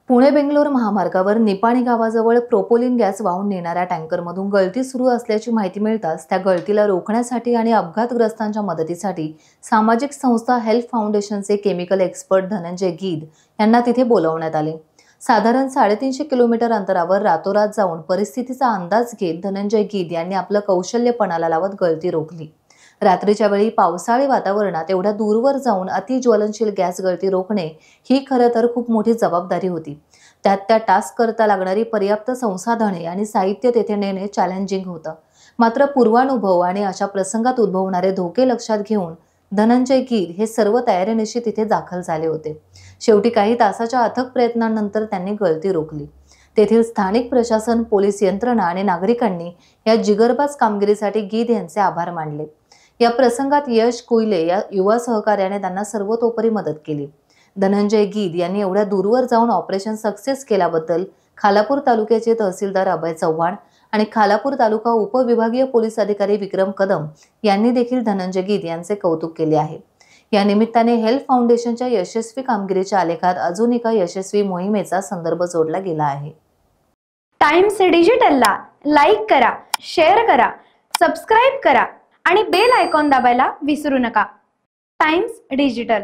पुणे बेंगलोर महामार्गावर निपाणी गावाजवळ प्रोपोलिन गॅस वाहून नेणाऱ्या टँकरमधून गळती सुरू असल्याची माहिती मिळताच त्या गळतीला रोखण्यासाठी आणि अपघातग्रस्तांच्या मदतीसाठी सामाजिक संस्था हेल्प फाउंडेशनचे केमिकल एक्सपर्ट धनंजय गीद यांना तिथे बोलावण्यात आले। साधारण 350 किलोमीटर अंतरावर रातोरात जाऊन परिस्थितीचा अंदाज घेत धनंजय गीद यांनी आपलं कौशल्य पणाला लावत गळती रोखली। रात्रीच्या वेळी पावसाळी वातावरणात एवढ्या दूरवर जाऊन अतिज्वलनशील गॅस गळती रोखणे ही खरं तर खूप मोठी जबाबदारी होती। त्यात त्या टास्क करता लागणारी पर्याप्त संसाधने आणि साहित्य तेथे नेणे चॅलेंजिंग होतं। मात्र पूर्वानुभव आणि अशा प्रसंगात उद्भवणारे धोके लक्षात घेऊन धनंजय गीद हे सर्व तयारीनिशी तिथे दाखल झाले होते। शेवटी काही तासाच्या अथक प्रयत्नांनंतर त्यांनी गळती रोखली। तेथील स्थानिक प्रशासन, पोलीस यंत्रणा आणि नागरिकांनी या जिगरबाज कामगिरीसाठी गीद यांचे आभार मानले। या प्रसंगात यश कुईले या युवा सहकार्याने त्यांना सर्वतोपरी मदत केली। धनंजय गीद यांनी एवढ्या दूरवर जाऊन ऑपरेशन सक्सेस केल्याबद्दल खालापूर तालुक्याचे तहसीलदार अभय चव्हाण आणि खालापूर तालुका उपविभागीय पोलीस अधिकारी विक्रम कदम यांनी देखील धनंजय गीद यांचे कौतुक केले आहे। या निमित्ताने हेल्प फाउंडेशनच्या यशस्वी कामगिरीच्या आलेखात अजून एका यशस्वी मोहिमेचा संदर्भ जोडला गेला आहे। टाइम्स डिजिटलला लाईक करा, शेअर करा, सबस्क्राइब करा आणि बेल आयकॉन दाबायला विसरू नका। Times digital.